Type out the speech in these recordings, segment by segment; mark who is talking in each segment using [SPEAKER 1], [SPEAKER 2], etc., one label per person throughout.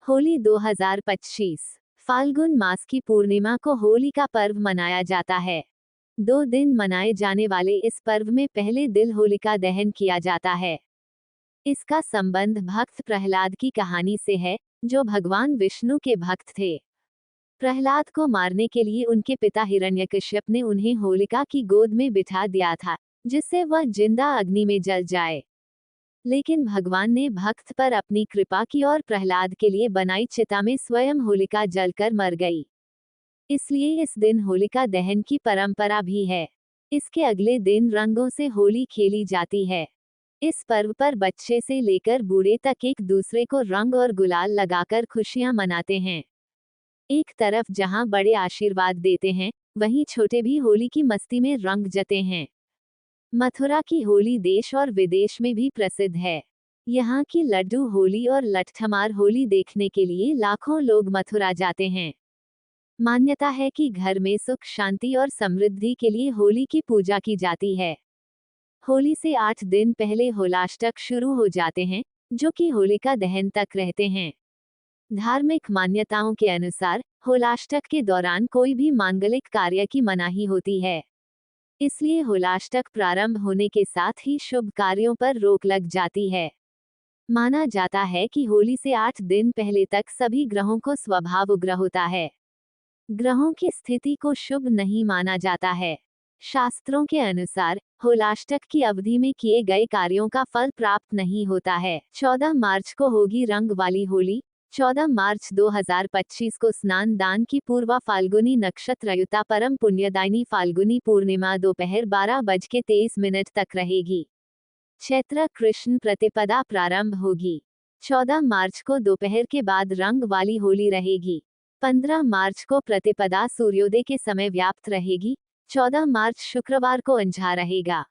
[SPEAKER 1] होली 2025 फाल्गुन मास की पूर्णिमा को होली का पर्व मनाया जाता है। 2 दिन मनाए जाने वाले इस पर्व में पहले दिन होलिका दहन किया जाता है। इसका संबंध भक्त प्रहलाद की कहानी से है, जो भगवान विष्णु के भक्त थे। प्रहलाद को मारने के लिए उनके पिता हिरण्यकश्यप ने उन्हें होलिका की गोद में बिठा दिया था, जिससे वह जिंदा अग्नि में जल जाए। लेकिन भगवान ने भक्त पर अपनी कृपा की और प्रहलाद के लिए बनाई चिता में स्वयं होलिका जलकर मर गई। इसलिए इस दिन होलिका दहन की परंपरा भी है। इसके अगले दिन रंगों से होली खेली जाती है। इस पर्व पर बच्चे से लेकर बूढ़े तक एक दूसरे को रंग और गुलाल लगाकर खुशियां मनाते हैं। एक तरफ जहां बड़े आशीर्वाद देते हैं, वहीं छोटे भी होली की मस्ती में रंग जते हैं। मथुरा की होली देश और विदेश में भी प्रसिद्ध है। यहाँ की लड्डू होली और लठमार होली देखने के लिए लाखों लोग मथुरा जाते हैं। मान्यता है कि घर में सुख शांति और समृद्धि के लिए होली की पूजा की जाती है। होली से 8 दिन पहले होलाष्टक शुरू हो जाते हैं, जो कि होलिका दहन तक रहते हैं। धार्मिक मान्यताओं के अनुसार होलाष्टक के दौरान कोई भी मांगलिक कार्य की मनाही होती है। इसलिए होलाष्टक प्रारंभ होने के साथ ही शुभ कार्यों पर रोक लग जाती है। माना जाता है कि होली से 8 दिन पहले तक सभी ग्रहों को स्वभाव उग्र होता है। ग्रहों की स्थिति को शुभ नहीं माना जाता है। शास्त्रों के अनुसार होलाष्टक की अवधि में किए गए कार्यों का फल प्राप्त नहीं होता है। 14 मार्च को होगी रंग वाली होली। 14 मार्च 2025 को स्नान दान की पूर्वा फाल्गुनी नक्षत्रयुता परम पुण्यदायिनी फाल्गुनी पूर्णिमा दोपहर 12:23 तक रहेगी। चैत्र कृष्ण प्रतिपदा प्रारंभ होगी। 14 मार्च को दोपहर के बाद रंग वाली होली रहेगी। 15 मार्च को प्रतिपदा सूर्योदय के समय व्याप्त रहेगी। 14 मार्च शुक्रवार को अंझा रहेगा।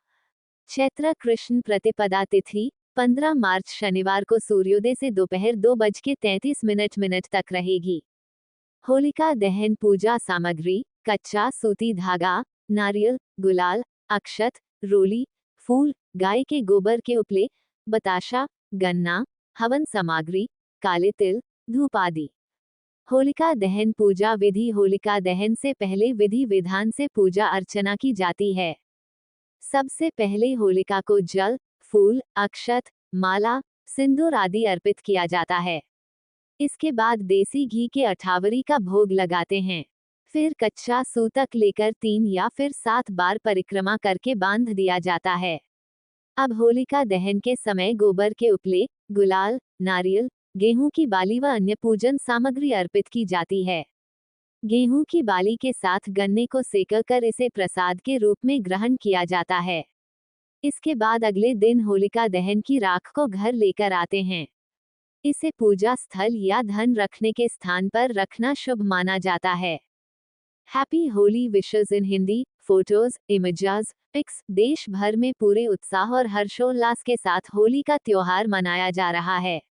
[SPEAKER 1] चैत्र कृष्ण प्रतिपदा तिथि 15 मार्च शनिवार को सूर्योदय से दोपहर 2:33 तक रहेगी। होलिका दहन पूजा सामग्री: कच्चा सूती धागा, नारियल, गुलाल, अक्षत, रोली, फूल, गाय के गोबर के उपले, बताशा, गन्ना, हवन सामग्री, काले तिल, धूप आदि। होलिका दहन पूजा विधि: होलिका दहन से पहले विधि विधान से पूजा अर्चना की जाती है। सबसे पहले होलिका को जल, फूल, अक्षत, माला, सिंदूर आदि अर्पित किया जाता है। इसके बाद देसी घी के अठावरी का भोग लगाते हैं। फिर कच्चा सूतक लेकर 3 या फिर 7 बार परिक्रमा करके बांध दिया जाता है। अब होलिका दहन के समय गोबर के उपले, गुलाल, नारियल, गेहूं की बाली व अन्य पूजन सामग्री अर्पित की जाती है। गेहूं की बाली के साथ गन्ने को सेककर इसे प्रसाद के रूप में ग्रहण किया जाता है। इसके बाद अगले दिन होलिका दहन की राख को घर लेकर आते हैं। इसे पूजा स्थल या धन रखने के स्थान पर रखना शुभ माना जाता है। हैप्पी होली विशेस इन हिंदी, फोटोज, इमेजेस, पिक्स। देश भर में पूरे उत्साह और हर्षोल्लास के साथ होली का त्योहार मनाया जा रहा है।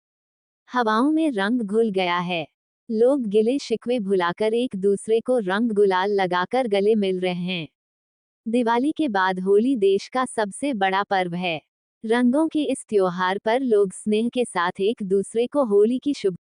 [SPEAKER 1] हवाओं में रंग घुल गया है। लोग गिले शिकवे भुलाकर एक दूसरे को रंग गुलाल लगाकर गले मिल रहे हैं। दिवाली के बाद होली देश का सबसे बड़ा पर्व है। रंगों के इस त्योहार पर लोग स्नेह के साथ एक दूसरे को होली की शुभकामनाएं